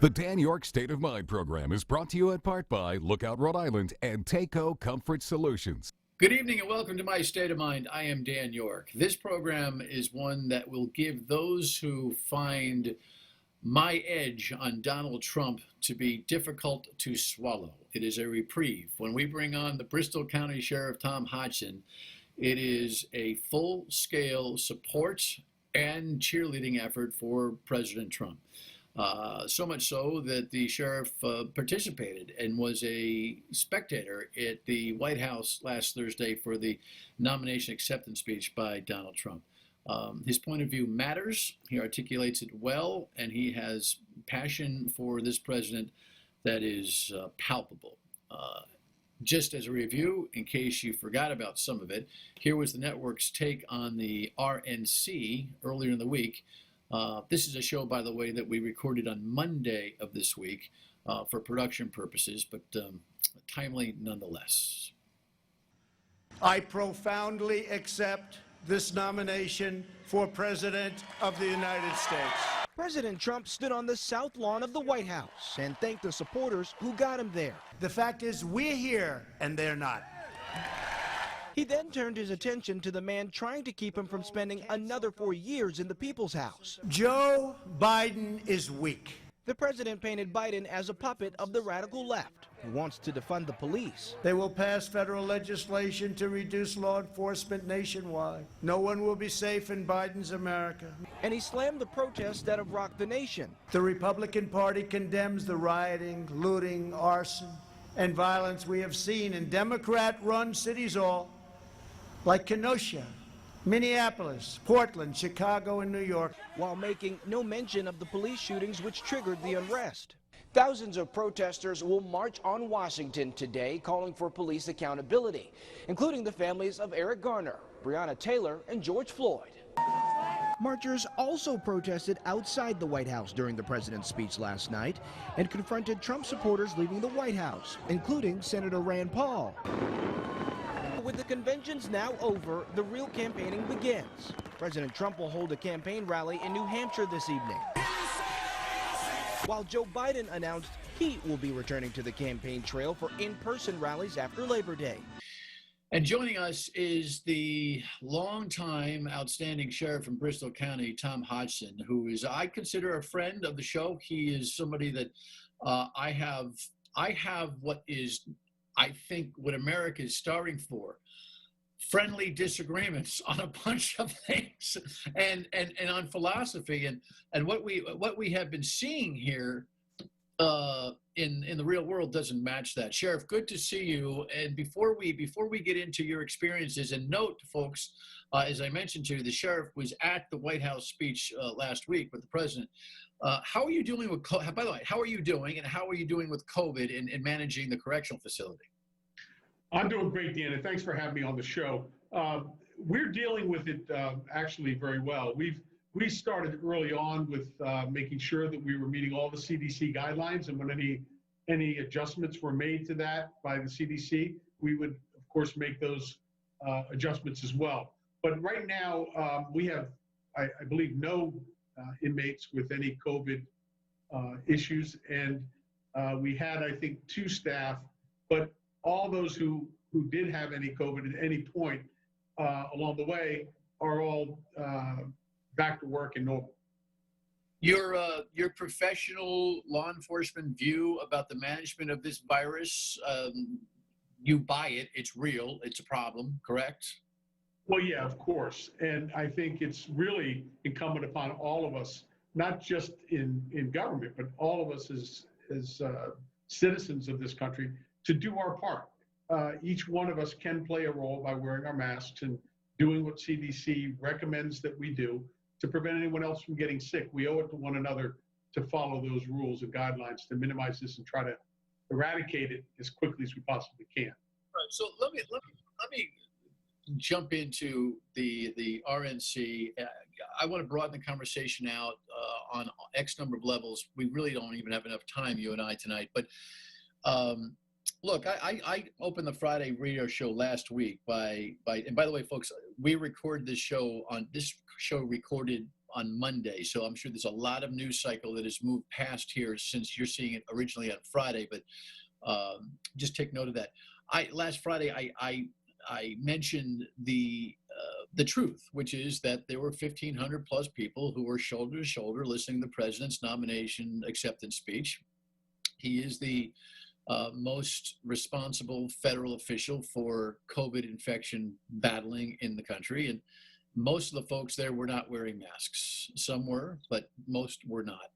The Dan Yorke State of Mind program is brought to you in part by Lookout Rhode Island and Takeo Comfort Solutions. Good evening and welcome to My State of Mind. I am Dan Yorke. This program is one that will give those who find my edge on Donald Trump to be difficult to swallow. It is a reprieve. When we bring on the Bristol County Sheriff Tom Hodgson, it is a full-scale support and cheerleading effort for President Trump. So much so that the sheriff participated and was a spectator at the White House last Thursday for the nomination acceptance speech by Donald Trump. His point of view matters. He articulates it well, and he has passion for this president that is palpable. Just as a review, in case you forgot about some of it, here was the network's take on the RNC earlier in the week. This is a show, by the way, that we recorded on Monday of this week for production purposes, but timely nonetheless. I profoundly accept this nomination for President of the United States. President Trump stood on the south lawn of the White House and thanked the supporters who got him there. The fact is, we're here and they're not. He then turned his attention to the man trying to keep him from spending another 4 years in the People's House. Joe Biden is weak. The president painted Biden as a puppet of the radical left who wants to defund the police. They will pass federal legislation to reduce law enforcement nationwide. No one will be safe in Biden's America. And he slammed the protests that have rocked the nation. The Republican Party condemns the rioting, looting, arson, and violence we have seen in Democrat-run cities all, like Kenosha, Minneapolis, Portland, Chicago, and New York, while making no mention of the police shootings which triggered the unrest. Thousands of protesters will march on Washington today, calling for police accountability, including the families of Eric Garner, Breonna Taylor, and George Floyd. Marchers also protested outside the White House during the president's speech last night and confronted Trump supporters leaving the White House, including Senator Rand Paul. With the conventions now over, the real campaigning begins. President Trump will hold a campaign rally in New Hampshire this evening, while Joe Biden announced he will be returning to the campaign trail for in-person rallies after Labor Day. And joining us is the longtime outstanding sheriff from Bristol County, Tom Hodgson, who is, I consider, a friend of the show. He is somebody that I have what is, I think, what America is starving for: friendly disagreements on a bunch of things, and on philosophy, and what we have been seeing here in the real world doesn't match that. Sheriff, good to see you. And before we get into your experiences, and note, folks, as I mentioned to you, the sheriff was at the White House speech last week with the president. How are you doing with, by the way, how are you doing, and how are you doing with COVID in managing the correctional facility? I'm doing great, Dan, and thanks for having me on the show. We're dealing with it actually very well. We started early on with making sure that we were meeting all the CDC guidelines, and when any adjustments were made to that by the CDC, we would, of course, make those adjustments as well. But right now, we have, I believe, no inmates with any COVID issues, and we had, I think, 2 staff, but all those who did have any COVID at any point along the way are all back to work and normal. Your professional law enforcement view about the management of this virus, you buy it, it's real, it's a problem, correct? Well, yeah, of course. And I think it's really incumbent upon all of us, not just in government, but all of us as citizens of this country, to do our part. Each one of us can play a role by wearing our masks and doing what CDC recommends that we do to prevent anyone else from getting sick. We owe it to one another to follow those rules and guidelines to minimize this and try to eradicate it as quickly as we possibly can. Right, so let me jump into the RNC. I want to broaden the conversation out on X number of levels. We really don't even have enough time, you and I, tonight. But look, I opened the Friday radio show last week and by the way, folks, we record this show recorded on Monday. So I'm sure there's a lot of news cycle that has moved past here since you're seeing it originally on Friday. But just take note of that. Last Friday I mentioned the truth, which is that there were 1,500 plus people who were shoulder to shoulder listening to the president's nomination acceptance speech. He is the most responsible federal official for COVID infection battling in the country. And most of the folks there were not wearing masks. Some were, but most were not.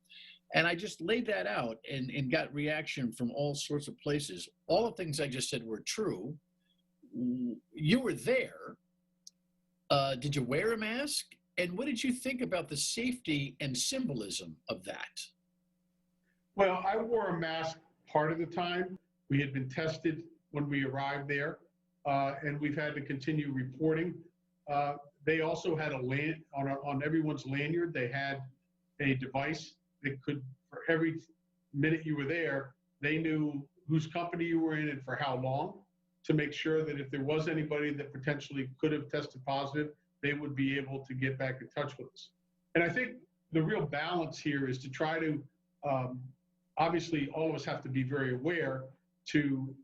And I just laid that out and got reaction from all sorts of places. All the things I just said were true. You were there. Did you wear a mask? And what did you think about the safety and symbolism of that? Well, I wore a mask part of the time. We had been tested when we arrived there, and we've had to continue reporting. They also had on everyone's lanyard, they had a device that could, for every minute you were there, they knew whose company you were in and for how long, to make sure that if there was anybody that potentially could have tested positive, they would be able to get back in touch with us. And I think the real balance here is to try to, obviously all of us have to be very aware to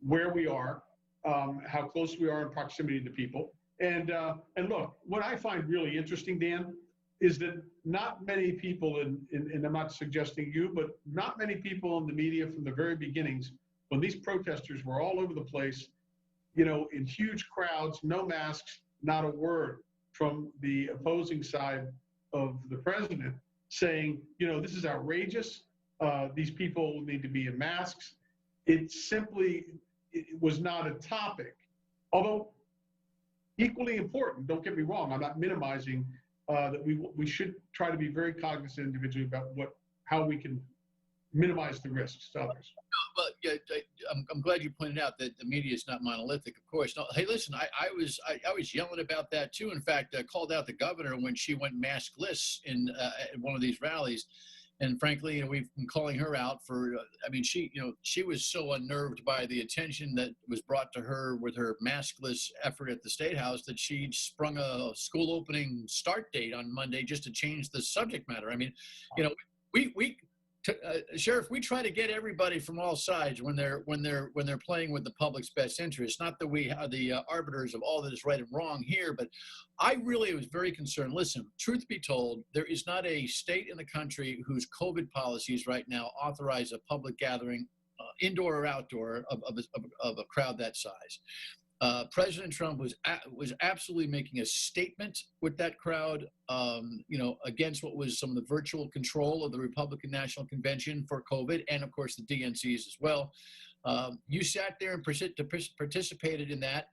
where we are, how close we are in proximity to people. And look, what I find really interesting, Dan, is that not many people, and I'm not suggesting you, but not many people in the media from the very beginnings, when these protesters were all over the place, in huge crowds, no masks, not a word from the opposing side of the president saying, this is outrageous. These people need to be in masks. It was not a topic, although equally important. Don't get me wrong. I'm not minimizing that we should try to be very cognizant individually about how we can minimize the risks to others. Well, yeah, I'm glad you pointed out that the media is not monolithic, of course. No, hey, listen, I was yelling about that too. In fact, I called out the governor when she went maskless at one of these rallies. And frankly, we've been calling her out for, she was so unnerved by the attention that was brought to her with her maskless effort at the State House that she sprung a school opening start date on Monday just to change the subject matter. Sheriff, we try to get everybody from all sides when they're playing with the public's best interest. Not that we are the arbiters of all that is right and wrong here, but I really was very concerned. Listen, truth be told, there is not a state in the country whose COVID policies right now authorize a public gathering, indoor or outdoor, of a crowd that size. President Trump was absolutely making a statement with that crowd, against what was some of the virtual control of the Republican National Convention for COVID, and of course the DNCs as well. You sat there and participated in that.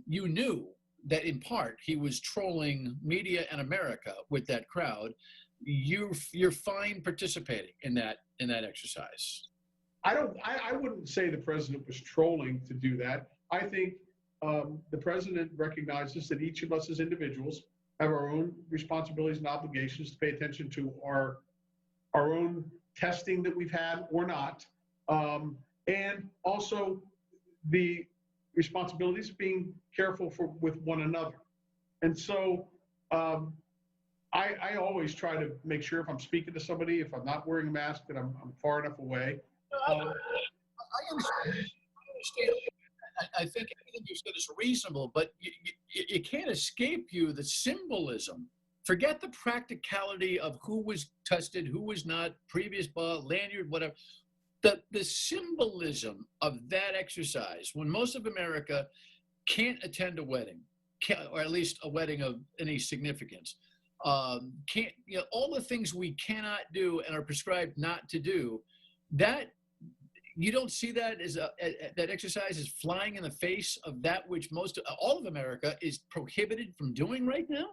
You knew that in part he was trolling media and America with that crowd. You're fine participating in that exercise. I wouldn't say the president was trolling to do that. I think the president recognizes that each of us as individuals have our own responsibilities and obligations to pay attention to our own testing that we've had or not, and also the responsibilities of being careful with one another. And so I always try to make sure if I'm speaking to somebody, if I'm not wearing a mask, that I'm far enough away. I understand. I think everything you said is reasonable, but it can't escape you the symbolism. Forget the practicality of who was tested, who was not, previous lanyard, whatever. The symbolism of that exercise, when most of America can't attend a wedding, or at least a wedding of any significance, all the things we cannot do and are prescribed not to do, that you don't see that as that exercise is flying in the face of that which all of America is prohibited from doing right now?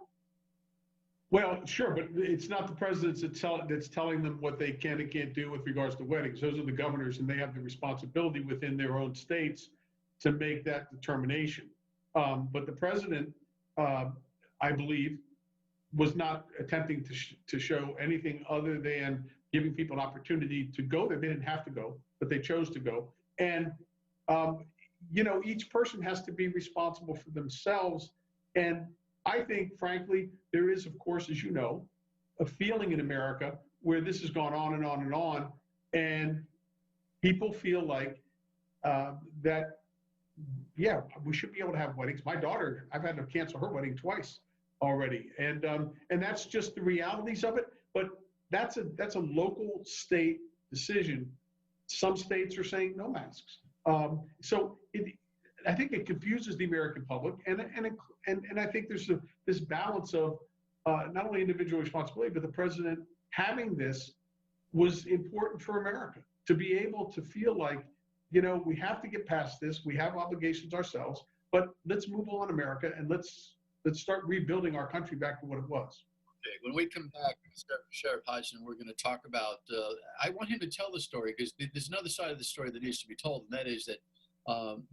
Well, sure, but it's not the president that's telling them what they can and can't do with regards to weddings. Those are the governors, and they have the responsibility within their own states to make that determination. But the president, I believe, was not attempting to show anything other than giving people an opportunity to go there. They didn't have to go, but they chose to go. And, each person has to be responsible for themselves. And I think, frankly, there is, of course, as you know, a feeling in America where this has gone on and on and on, and people feel like that, yeah, we should be able to have weddings. My daughter, I've had to cancel her wedding twice already, and that's just the realities of it. But that's a local state decision. Some states are saying no masks. I think it confuses the American public, and I think there's this balance of not only individual responsibility, but the president having this was important for America to be able to feel like, we have to get past this. We have obligations ourselves, but let's move on, America, and let's start rebuilding our country back to what it was. Okay, when we come back, Sheriff Hodgson, we're going to talk about, I want him to tell the story, because there's another side of the story that needs to be told, and that is that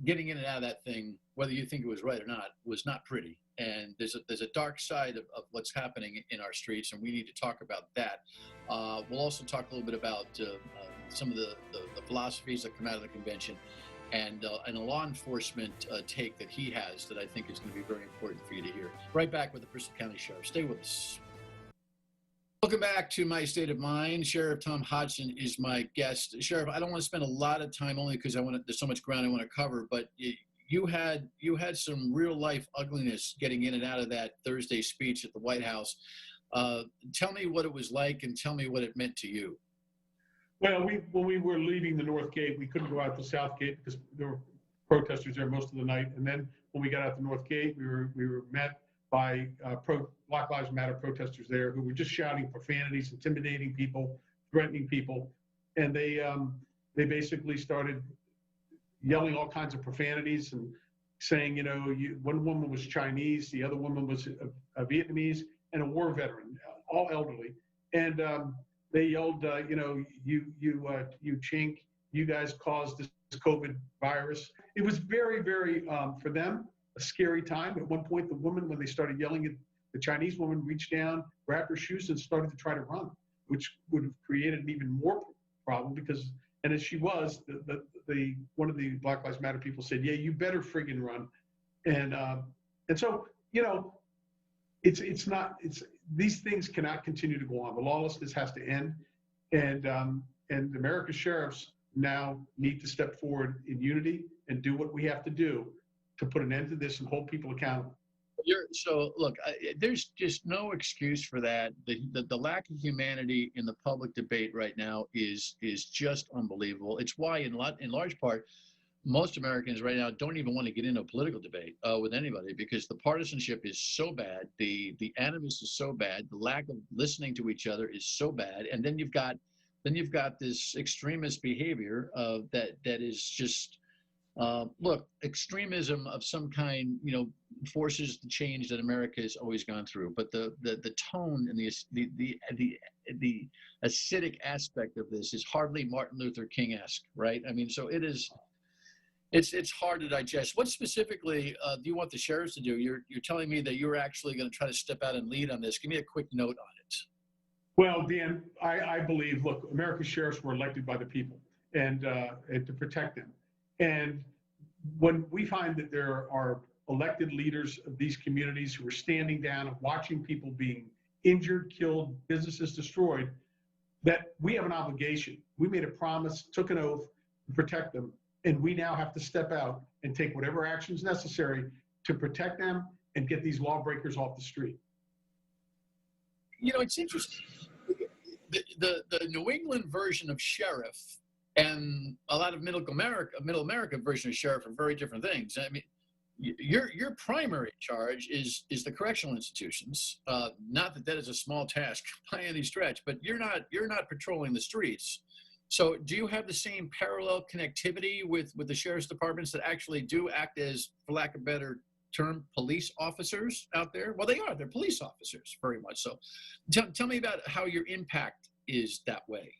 getting in and out of that thing, whether you think it was right or not, was not pretty. And there's a dark side of what's happening in our streets, and we need to talk about that. We'll also talk a little bit about some of the philosophies that come out of the convention, and a law enforcement take that he has that I think is going to be very important for you to hear. Right back with the Bristol County Sheriff. Stay with us. Welcome back to My State of Mind. Sheriff Tom Hodgson is my guest. Sheriff, I don't want to spend a lot of time, only because there's so much ground I want to cover, but you had some real life ugliness getting in and out of that Thursday speech at the White House. Tell me what it was like, and tell me what it meant to you. Well, when we were leaving the North Gate, we couldn't go out the South Gate because there were protesters there most of the night. And then when we got out the North Gate, we were met by Black Lives Matter protesters there who were just shouting profanities, intimidating people, threatening people, and they basically started yelling all kinds of profanities and saying, one woman was Chinese, the other woman was a Vietnamese, and a war veteran, all elderly, and they yelled, you chink, you guys caused this COVID virus. It was very, very, for them, a scary time. At one point, the woman, when they started yelling at the Chinese woman, reached down, grabbed her shoes, and started to try to run, which would have created an even more problem because, and as she was, one of the Black Lives Matter people said, yeah, you better friggin' run. And so, these things cannot continue to go on. The lawlessness has to end, and America's sheriffs now need to step forward in unity and do what we have to do to put an end to this and hold people accountable. So look, there's just no excuse for that. The lack of humanity in the public debate right now is just unbelievable. It's why, in large part, most Americans right now don't even want to get into a political debate with anybody, because the partisanship is so bad, the animus is so bad, the lack of listening to each other is so bad, and then you've got this extremist behavior that is just look, extremism of some kind, forces the change that America has always gone through. But the tone and the acidic aspect of this is hardly Martin Luther King-esque, right? I mean, so it is. It's hard to digest. What specifically do you want the sheriffs to do? You're telling me that you're actually going to try to step out and lead on this. Give me a quick note on it. Well, Dan, I believe, look, America's sheriffs were elected by the people and to protect them. And when we find that there are elected leaders of these communities who are standing down and watching people being injured, killed, businesses destroyed, that we have an obligation. We made a promise, took an oath to protect them. And we now have to step out and take whatever actions necessary to protect them and get these lawbreakers off the street. It's interesting. The New England version of sheriff and a lot of middle America version of sheriff are very different things. I mean, your primary charge is the correctional institutions. Not that is a small task by any stretch, but you're not patrolling the streets. So do you have the same parallel connectivity with the sheriff's departments that actually do act as, for lack of a better term, police officers out there? Well, they are. They're police officers, very much so. Tell me about how your impact is that way.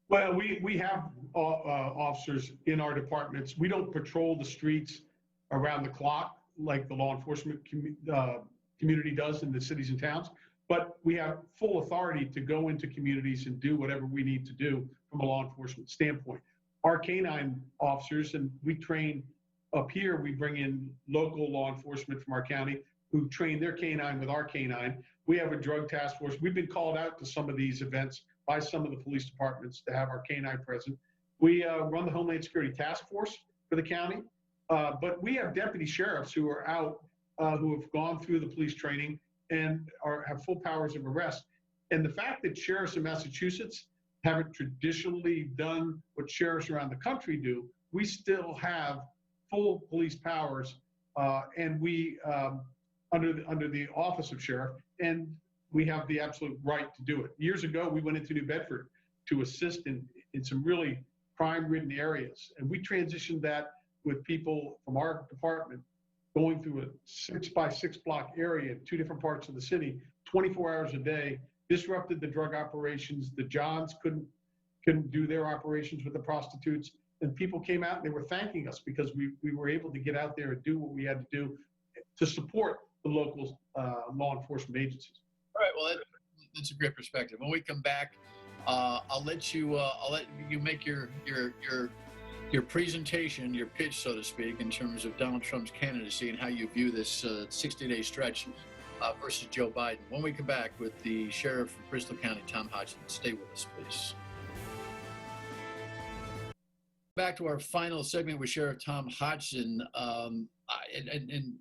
Well, we have officers in our departments. We don't patrol the streets around the clock like the law enforcement community does in the cities and towns, but we have full authority to go into communities and do whatever we need to do from a law enforcement standpoint. Our canine officers, and we train up here, we bring in local law enforcement from our county, who train their canine with our canine. We have a drug task force. We've been called out to some of these events by some of the police departments to have our canine present. We run the Homeland Security Task Force for the county, but we have deputy sheriffs who are out, who have gone through the police training and have full powers of arrest. And the fact that sheriffs in Massachusetts haven't traditionally done what sheriffs around the country do, we still have full police powers, and we under the office of sheriff, and we have the absolute right to do it. Years ago, we went into New Bedford to assist in some really crime-ridden areas, and we transitioned that with people from our department going through a 6-by-6 block area in 2 different parts of the city, 24 hours a day, disrupted the drug operations. The Johns couldn't do their operations with the prostitutes, and people came out and they were thanking us because we were able to get out there and do what we had to do to support the local law enforcement agencies. All right, well, that's a great perspective. When we come back, I'll let you make your presentation, your pitch, so to speak, in terms of Donald Trump's candidacy and how you view this 60-day stretch versus Joe Biden. When we come back with the sheriff of Bristol County, Tom Hodgson. Stay with us, please. Back to our final segment with Sheriff Tom Hodgson. And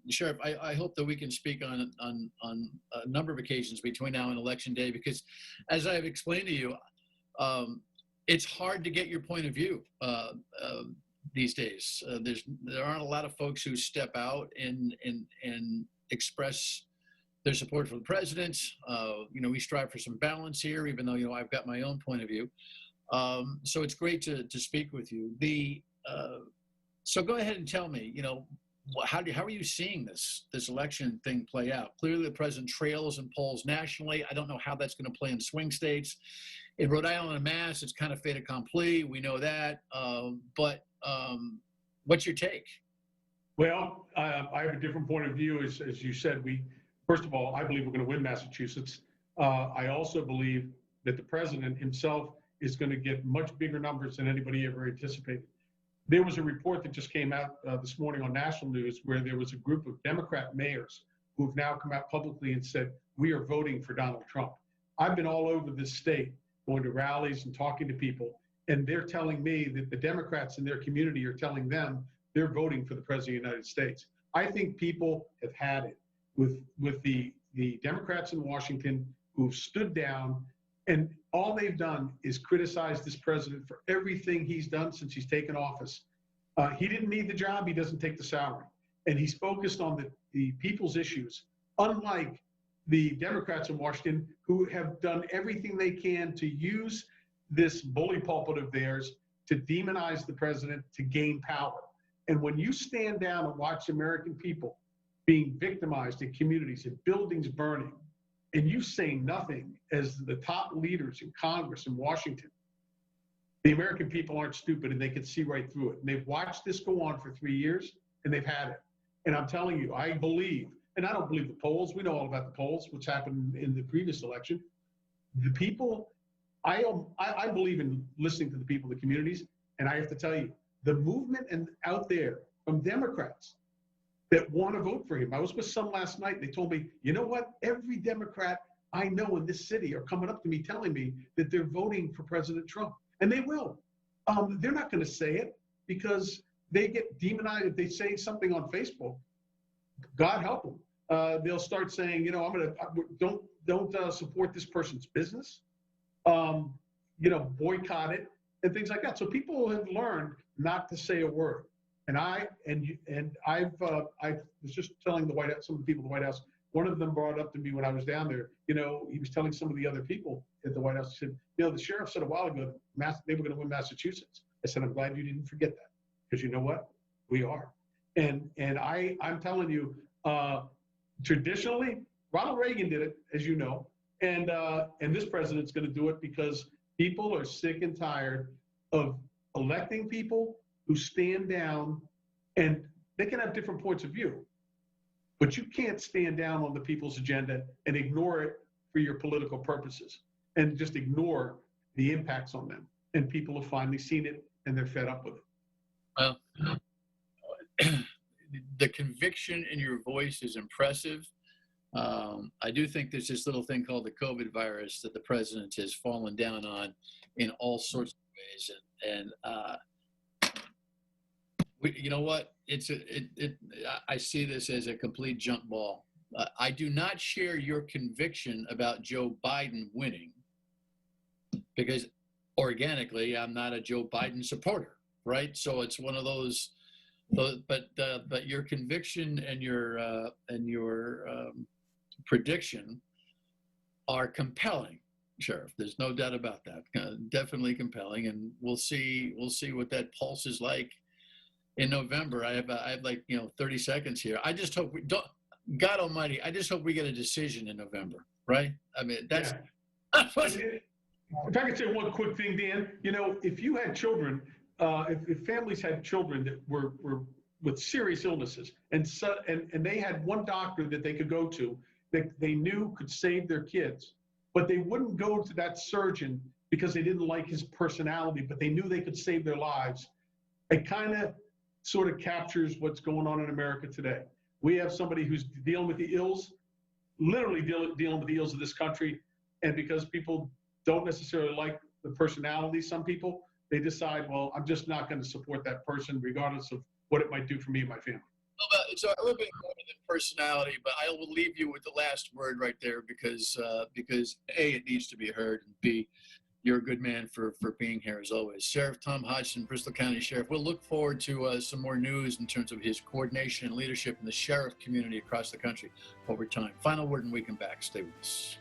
Sheriff, I hope that we can speak on a number of occasions between now and Election Day, because as I've explained to you, it's hard to get your point of view these days. There aren't a lot of folks who step out and express their support for the president. We strive for some balance here, even though I've got my own point of view. So it's great to speak with you. So go ahead and tell me, how are you seeing this election thing play out? Clearly, the president trails in polls nationally. I don't know how that's going to play in swing states. In Rhode Island and Mass, it's kind of fait accompli. We know that. But what's your take? Well, I have a different point of view. As you said, first of all, I believe we're going to win Massachusetts. I also believe that the president himself is going to get much bigger numbers than anybody ever anticipated. There was a report that just came out this morning on national news where there was a group of Democrat mayors who have now come out publicly and said, we are voting for Donald Trump. I've been all over this state going to rallies and talking to people, and they're telling me that the Democrats in their community are telling them they're voting for the president of the United States. I think people have had it with the Democrats in Washington who've stood down, and all they've done is criticize this president for everything he's done since he's taken office. He didn't need the job. He doesn't take the salary. And he's focused on the people's issues, unlike the Democrats in Washington who have done everything they can to use this bully pulpit of theirs to demonize the president to gain power. And when you stand down and watch American people being victimized in communities and buildings burning, and you say nothing as the top leaders in Congress in Washington, the American people aren't stupid and they can see right through it. And they've watched this go on for 3 years and they've had it. And I'm telling you, I believe, and I don't believe the polls, we know all about the polls, what's happened in the previous election. The people, I believe in listening to the people, the communities, and I have to tell you, the movement out there from Democrats that want to vote for him. I was with some last night. They told me, you know what? Every Democrat I know in this city are coming up to me telling me that they're voting for President Trump. And they will. They're not going to say it because they get demonized. If they say something on Facebook, God help them. They'll start saying, don't support this person's business. Boycott it and things like that. So people have learned not to say a word. And I was just telling the White House, some of the people at the White House, one of them brought up to me when I was down there, he was telling some of the other people at the White House, he said, the sheriff said a while ago, they were going to win Massachusetts. I said, I'm glad you didn't forget that, because you know what? We are. And I'm telling you, traditionally, Ronald Reagan did it, as you know, and this president's going to do it because people are sick and tired of electing people who stand down, and they can have different points of view, but you can't stand down on the people's agenda and ignore it for your political purposes and just ignore the impacts on them. And people have finally seen it and they're fed up with it. Well, the conviction in your voice is impressive. I do think there's this little thing called the COVID virus that the president has fallen down on in all sorts of ways. You know what? I see this as a complete junk ball. I do not share your conviction about Joe Biden winning because organically I'm not a Joe Biden supporter, right? So it's one of those. But your conviction and your prediction are compelling, Sheriff. There's no doubt about that. Definitely compelling, and we'll see what that pulse is like in November. I have like 30 seconds here. I just hope we don't. God Almighty, I just hope we get a decision in November, right? I mean, that's. Yeah. If I could say one quick thing, Dan, if you had children, if families had children that were with serious illnesses, and they had one doctor that they could go to that they knew could save their kids, but they wouldn't go to that surgeon because they didn't like his personality, but they knew they could save their lives. It kind of sort of captures what's going on in America today. We have somebody who's dealing with the ills, literally dealing with the ills of this country, and because people don't necessarily like the personality, some people, they decide, well, I'm just not going to support that person regardless of what it might do for me and my family. It's a little bit more than personality, but I will leave you with the last word right there because A, it needs to be heard, and B, you're a good man for being here as always. Sheriff Tom Hodgson, Bristol County Sheriff. We'll look forward to some more news in terms of his coordination and leadership in the sheriff community across the country over time. Final word and we come back. Stay with us.